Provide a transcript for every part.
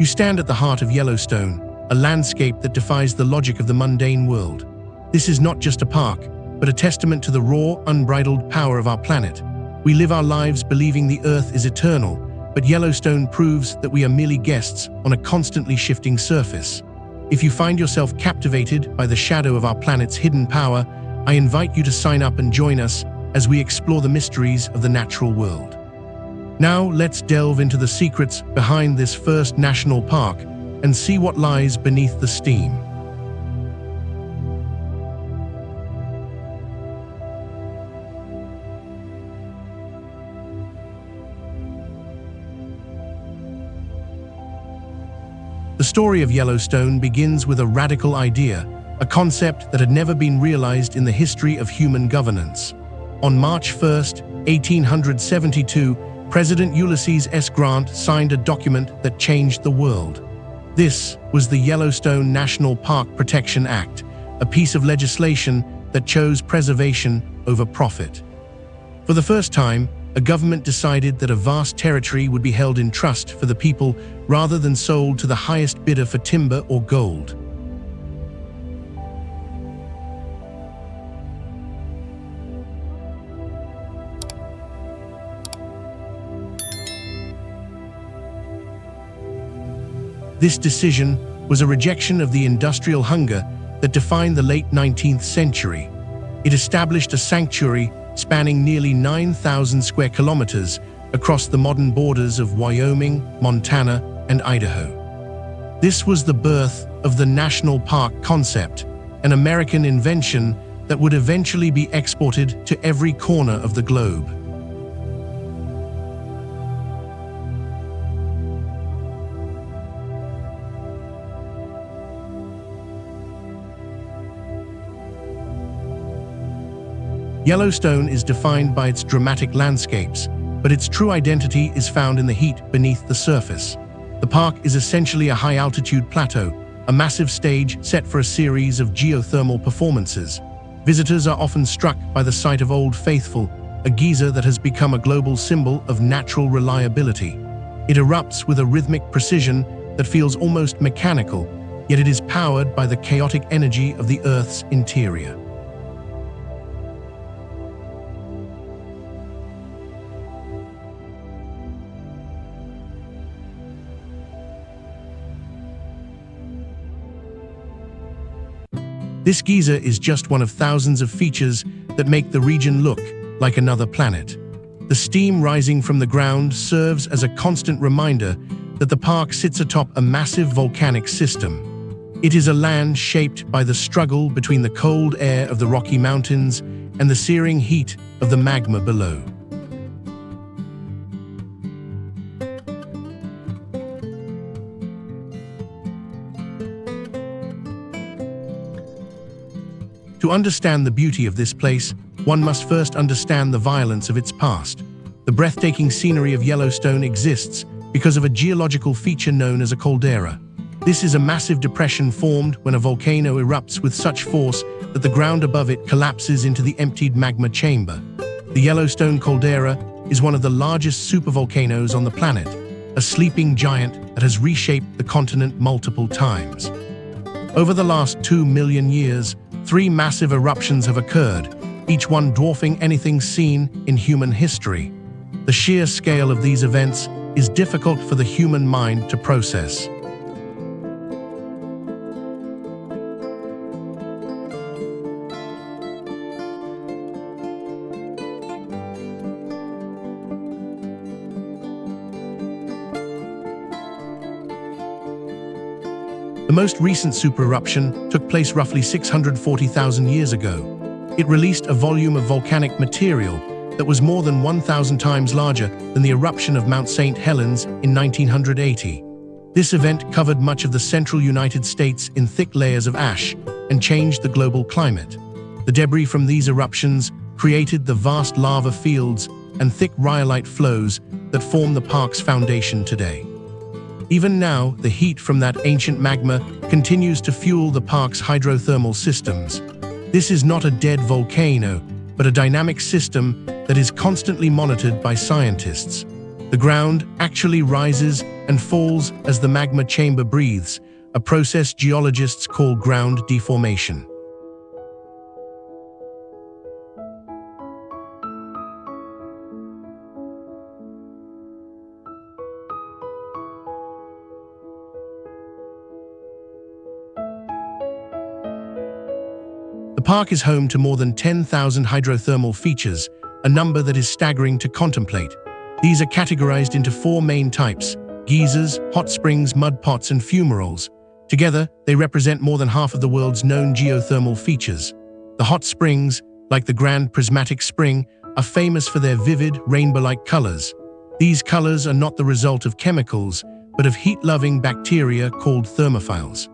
You stand at the heart of Yellowstone, a landscape that defies the logic of the mundane world. This is not just a park, but a testament to the raw, unbridled power of our planet. We live our lives believing the Earth is eternal, but Yellowstone proves that we are merely guests on a constantly shifting surface. If you find yourself captivated by the shadow of our planet's hidden power, I invite you to sign up and join us as we explore the mysteries of the natural world. Now let's delve into the secrets behind this first national park and see what lies beneath the steam. The story of Yellowstone begins with a radical idea, a concept that had never been realized in the history of human governance. On March 1, 1872, President Ulysses S. Grant signed a document that changed the world. This was the Yellowstone National Park Protection Act, a piece of legislation that chose preservation over profit. For the first time, a government decided that a vast territory would be held in trust for the people rather than sold to the highest bidder for timber or gold. This decision was a rejection of the industrial hunger that defined the late 19th century. It established a sanctuary spanning nearly 9,000 square kilometers across the modern borders of Wyoming, Montana, and Idaho. This was the birth of the national park concept, an American invention that would eventually be exported to every corner of the globe. Yellowstone is defined by its dramatic landscapes, but its true identity is found in the heat beneath the surface. The park is essentially a high-altitude plateau, a massive stage set for a series of geothermal performances. Visitors are often struck by the sight of Old Faithful, a geyser that has become a global symbol of natural reliability. It erupts with a rhythmic precision that feels almost mechanical, yet it is powered by the chaotic energy of the Earth's interior. This geyser is just one of thousands of features that make the region look like another planet. The steam rising from the ground serves as a constant reminder that the park sits atop a massive volcanic system. It is a land shaped by the struggle between the cold air of the Rocky Mountains and the searing heat of the magma below. To understand the beauty of this place, one must first understand the violence of its past. The breathtaking scenery of Yellowstone exists because of a geological feature known as a caldera. This is a massive depression formed when a volcano erupts with such force that the ground above it collapses into the emptied magma chamber. The Yellowstone caldera is one of the largest supervolcanoes on the planet, a sleeping giant that has reshaped the continent multiple times. Over the last 2 million years, 3 massive eruptions have occurred, each one dwarfing anything seen in human history. The sheer scale of these events is difficult for the human mind to process. The most recent supereruption took place roughly 640,000 years ago. It released a volume of volcanic material that was more than 1,000 times larger than the eruption of Mount St. Helens in 1980. This event covered much of the central United States in thick layers of ash and changed the global climate. The debris from these eruptions created the vast lava fields and thick rhyolite flows that form the park's foundation today. Even now, the heat from that ancient magma continues to fuel the park's hydrothermal systems. This is not a dead volcano, but a dynamic system that is constantly monitored by scientists. The ground actually rises and falls as the magma chamber breathes, a process geologists call ground deformation. The park is home to more than 10,000 hydrothermal features, a number that is staggering to contemplate. These are categorized into four main types: geysers, hot springs, mud pots, and fumaroles. Together, they represent more than half of the world's known geothermal features. The hot springs, like the Grand Prismatic Spring, are famous for their vivid, rainbow-like colors. These colors are not the result of chemicals, but of heat-loving bacteria called thermophiles.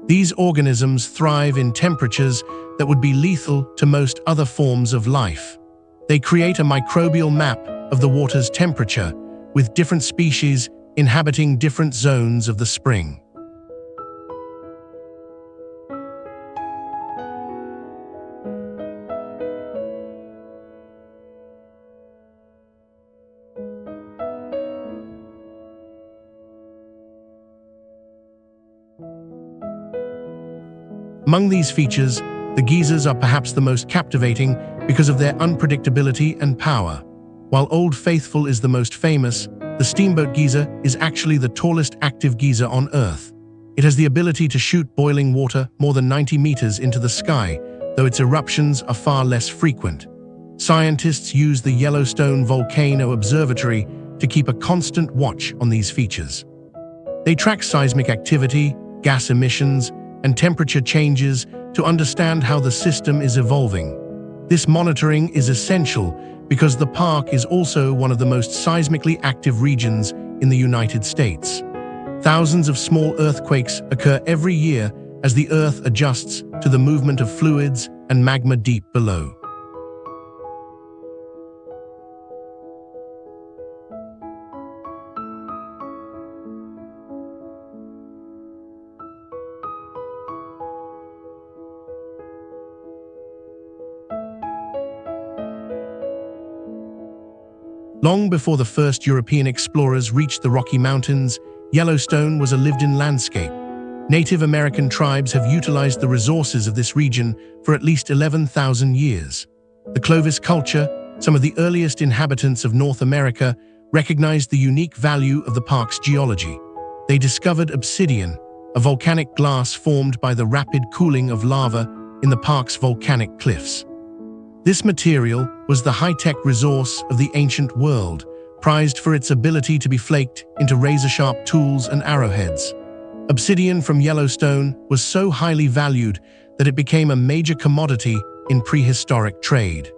These organisms thrive in temperatures that would be lethal to most other forms of life. They create a microbial map of the water's temperature, with different species inhabiting different zones of the spring. Among these features, the geysers are perhaps the most captivating because of their unpredictability and power. While Old Faithful is the most famous, the Steamboat Geyser is actually the tallest active geyser on Earth. It has the ability to shoot boiling water more than 90 meters into the sky, though its eruptions are far less frequent. Scientists use the Yellowstone Volcano Observatory to keep a constant watch on these features. They track seismic activity, gas emissions, and temperature changes to understand how the system is evolving. This monitoring is essential because the park is also one of the most seismically active regions in the United States. Thousands of small earthquakes occur every year as the Earth adjusts to the movement of fluids and magma deep below. Long before the first European explorers reached the Rocky Mountains, Yellowstone was a lived-in landscape. Native American tribes have utilized the resources of this region for at least 11,000 years. The Clovis culture, some of the earliest inhabitants of North America, recognized the unique value of the park's geology. They discovered obsidian, a volcanic glass formed by the rapid cooling of lava in the park's volcanic cliffs. This material was the high-tech resource of the ancient world, prized for its ability to be flaked into razor-sharp tools and arrowheads. Obsidian from Yellowstone was so highly valued that it became a major commodity in prehistoric trade.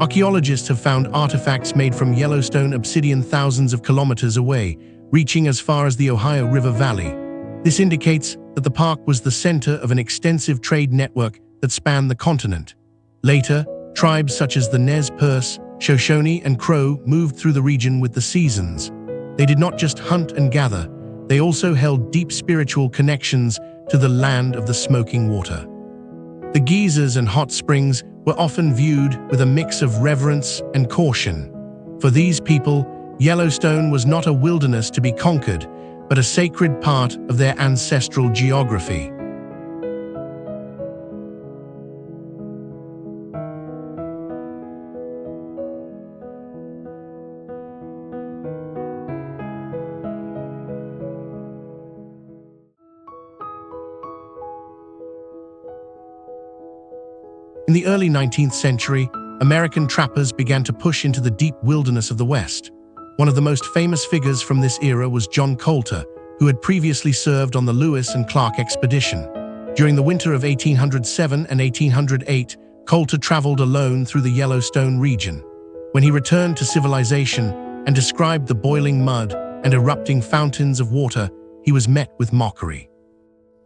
Archaeologists have found artifacts made from Yellowstone obsidian thousands of kilometers away, reaching as far as the Ohio River Valley. This indicates that the park was the center of an extensive trade network that spanned the continent. Later, tribes such as the Nez Perce, Shoshone, and Crow moved through the region with the seasons. They did not just hunt and gather, they also held deep spiritual connections to the land of the smoking water. The geysers and hot springs were often viewed with a mix of reverence and caution. For these people, Yellowstone was not a wilderness to be conquered, but a sacred part of their ancestral geography. In the early 19th century, American trappers began to push into the deep wilderness of the West. One of the most famous figures from this era was John Colter, who had previously served on the Lewis and Clark expedition. During the winter of 1807 and 1808, Colter traveled alone through the Yellowstone region. When he returned to civilization and described the boiling mud and erupting fountains of water, he was met with mockery.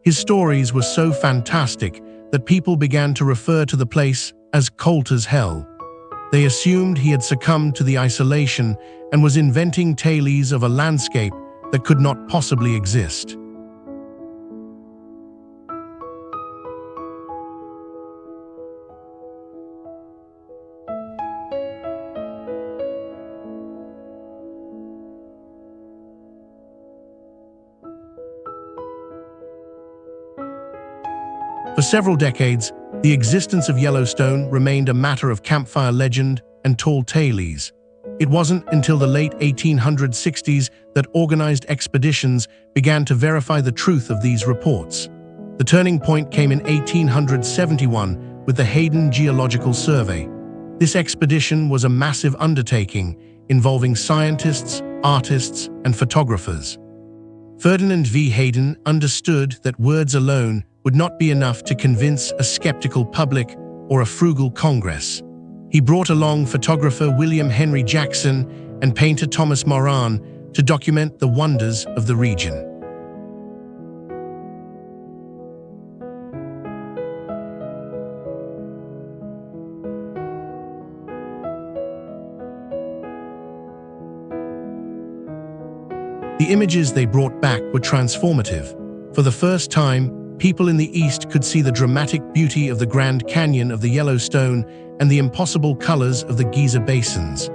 His stories were so fantastic that people began to refer to the place as Colter's Hell. They assumed he had succumbed to the isolation and was inventing tales of a landscape that could not possibly exist. For several decades, the existence of Yellowstone remained a matter of campfire legend and tall tales. It wasn't until the late 1860s that organized expeditions began to verify the truth of these reports. The turning point came in 1871 with the Hayden Geological Survey. This expedition was a massive undertaking involving scientists, artists, and photographers. Ferdinand V. Hayden understood that words alone would not be enough to convince a skeptical public or a frugal Congress. He brought along photographer William Henry Jackson and painter Thomas Moran to document the wonders of the region. The images they brought back were transformative. For the first time, people in the East could see the dramatic beauty of the Grand Canyon of the Yellowstone and the impossible colors of the Geyser basins.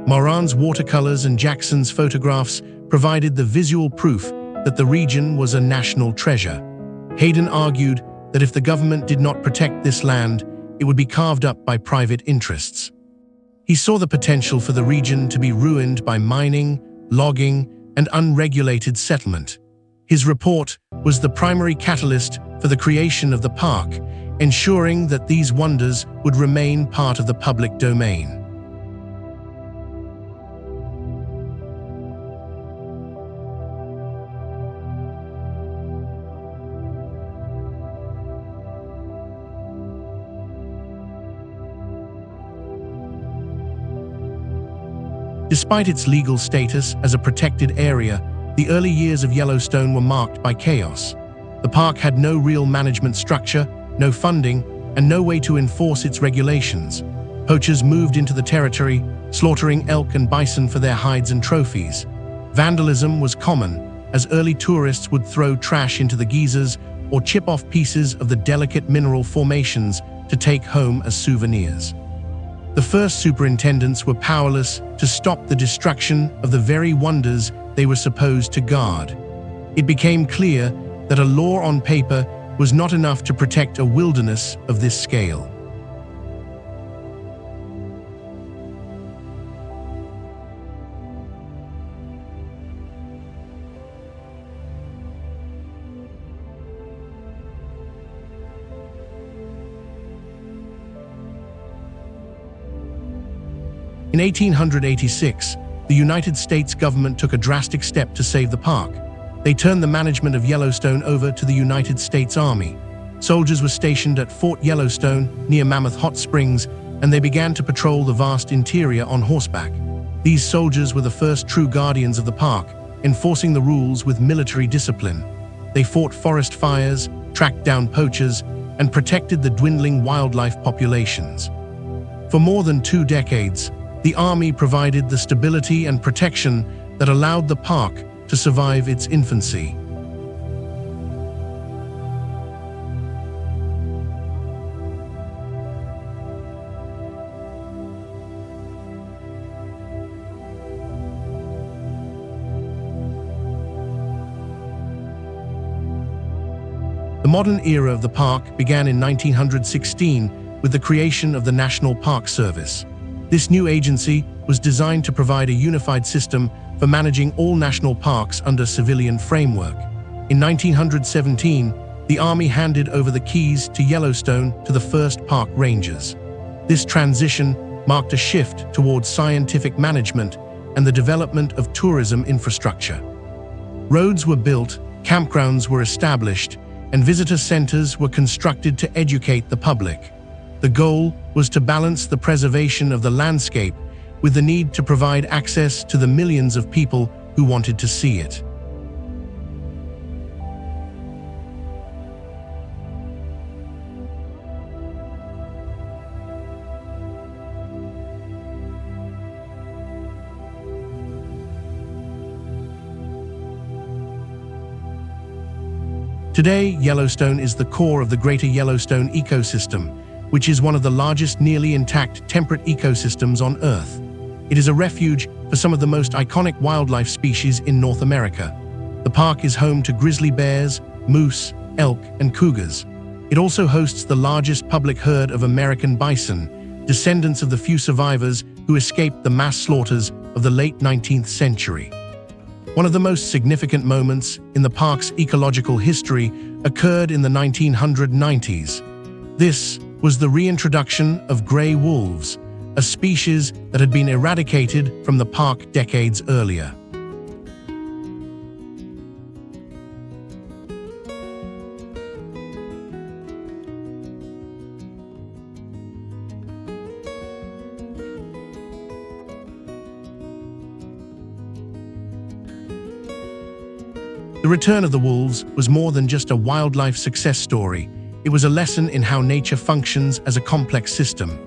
Moran's watercolors and Jackson's photographs provided the visual proof that the region was a national treasure. Hayden argued that if the government did not protect this land, it would be carved up by private interests. He saw the potential for the region to be ruined by mining, logging, and unregulated settlement. His report was the primary catalyst for the creation of the park, ensuring that these wonders would remain part of the public domain. Despite its legal status as a protected area, the early years of Yellowstone were marked by chaos. The park had no real management structure, no funding, and no way to enforce its regulations. Poachers moved into the territory, slaughtering elk and bison for their hides and trophies. Vandalism was common, as early tourists would throw trash into the geysers or chip off pieces of the delicate mineral formations to take home as souvenirs. The first superintendents were powerless to stop the destruction of the very wonders they were supposed to guard. It became clear that a law on paper was not enough to protect a wilderness of this scale. In 1886, the United States government took a drastic step to save the park. They turned the management of Yellowstone over to the United States Army. Soldiers were stationed at Fort Yellowstone near Mammoth Hot Springs, and they began to patrol the vast interior on horseback. These soldiers were the first true guardians of the park, enforcing the rules with military discipline. They fought forest fires, tracked down poachers, and protected the dwindling wildlife populations. For more than 2 decades, the Army provided the stability and protection that allowed the park to survive its infancy. The modern era of the park began in 1916 with the creation of the National Park Service. This new agency was designed to provide a unified system for managing all national parks under civilian framework. In 1917, the Army handed over the keys to Yellowstone to the first park rangers. This transition marked a shift towards scientific management and the development of tourism infrastructure. Roads were built, campgrounds were established, and visitor centers were constructed to educate the public. The goal was to balance the preservation of the landscape with the need to provide access to the millions of people who wanted to see it. Today, Yellowstone is the core of the greater Yellowstone ecosystem, which is one of the largest nearly intact temperate ecosystems on Earth. It is a refuge for some of the most iconic wildlife species in North America. The park is home to grizzly bears, moose, elk, and cougars. It also hosts the largest public herd of American bison, descendants of the few survivors who escaped the mass slaughters of the late 19th century. One of the most significant moments in the park's ecological history occurred in the 1990s. This was the reintroduction of gray wolves, a species that had been eradicated from the park decades earlier. The return of the wolves was more than just a wildlife success story. It was a lesson in how nature functions as a complex system.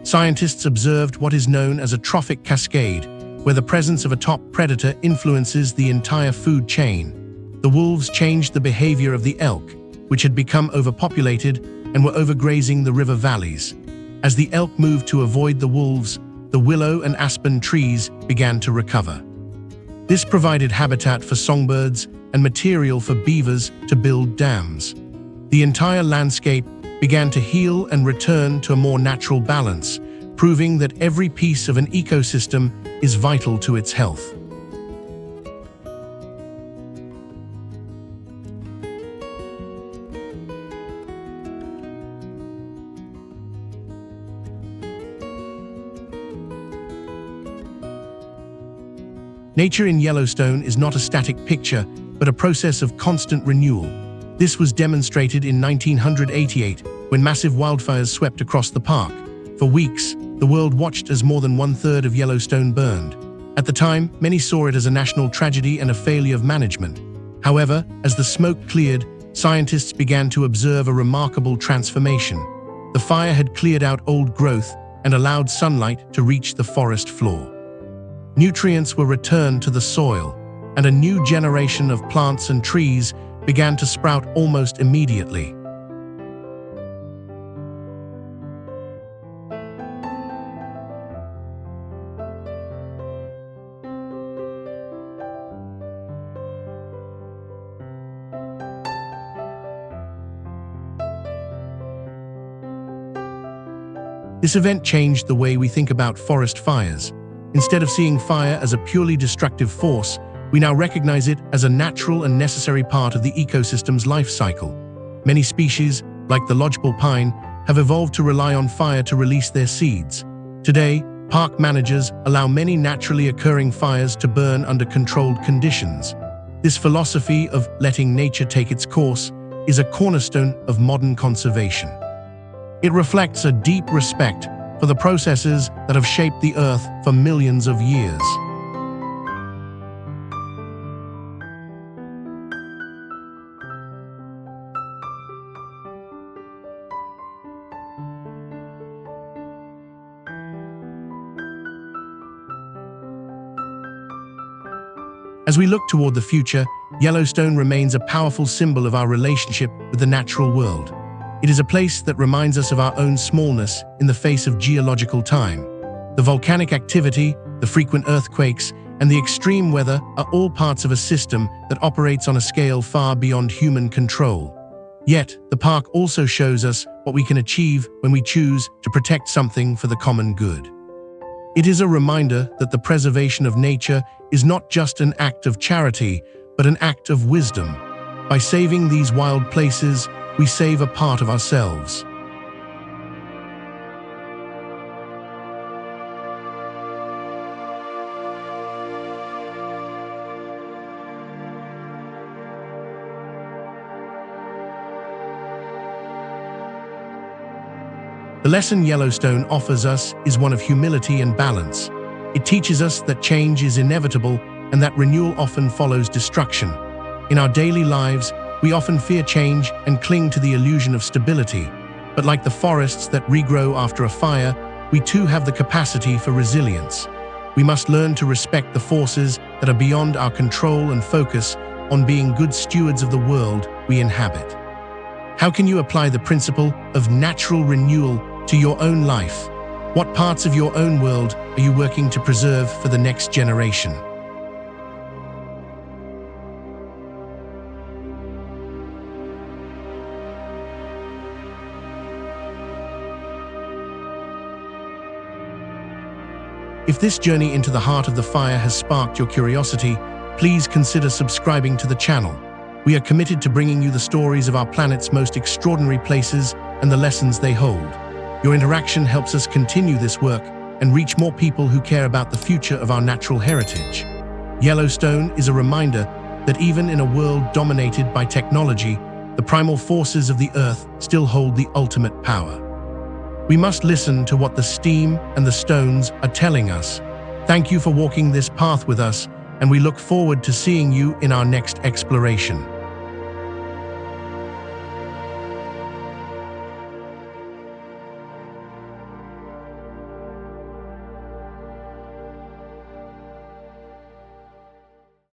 Scientists observed what is known as a trophic cascade, where the presence of a top predator influences the entire food chain. The wolves changed the behavior of the elk, which had become overpopulated and were overgrazing the river valleys. As the elk moved to avoid the wolves, the willow and aspen trees began to recover. This provided habitat for songbirds and material for beavers to build dams. The entire landscape began to heal and return to a more natural balance, proving that every piece of an ecosystem is vital to its health. Nature in Yellowstone is not a static picture, but a process of constant renewal. This was demonstrated in 1988, when massive wildfires swept across the park. For weeks, the world watched as more than one-third of Yellowstone burned. At the time, many saw it as a national tragedy and a failure of management. However, as the smoke cleared, scientists began to observe a remarkable transformation. The fire had cleared out old growth and allowed sunlight to reach the forest floor. Nutrients were returned to the soil, and a new generation of plants and trees began to sprout almost immediately. This event changed the way we think about forest fires. Instead of seeing fire as a purely destructive force, we now recognize it as a natural and necessary part of the ecosystem's life cycle. Many species, like the lodgepole pine, have evolved to rely on fire to release their seeds. Today, park managers allow many naturally occurring fires to burn under controlled conditions. This philosophy of letting nature take its course is a cornerstone of modern conservation. It reflects a deep respect for the processes that have shaped the Earth for millions of years. As we look toward the future, Yellowstone remains a powerful symbol of our relationship with the natural world. It is a place that reminds us of our own smallness in the face of geological time. The volcanic activity, the frequent earthquakes, and the extreme weather are all parts of a system that operates on a scale far beyond human control. Yet, the park also shows us what we can achieve when we choose to protect something for the common good. It is a reminder that the preservation of nature is not just an act of charity, but an act of wisdom. By saving these wild places, we save a part of ourselves. The lesson Yellowstone offers us is one of humility and balance. It teaches us that change is inevitable and that renewal often follows destruction. In our daily lives, we often fear change and cling to the illusion of stability. But like the forests that regrow after a fire, we too have the capacity for resilience. We must learn to respect the forces that are beyond our control and focus on being good stewards of the world we inhabit. How can you apply the principle of natural renewal to your own life? What parts of your own world are you working to preserve for the next generation? If this journey into the heart of the fire has sparked your curiosity, please consider subscribing to the channel. We are committed to bringing you the stories of our planet's most extraordinary places and the lessons they hold. Your interaction helps us continue this work and reach more people who care about the future of our natural heritage. Yellowstone is a reminder that even in a world dominated by technology, the primal forces of the Earth still hold the ultimate power. We must listen to what the steam and the stones are telling us. Thank you for walking this path with us, and we look forward to seeing you in our next exploration.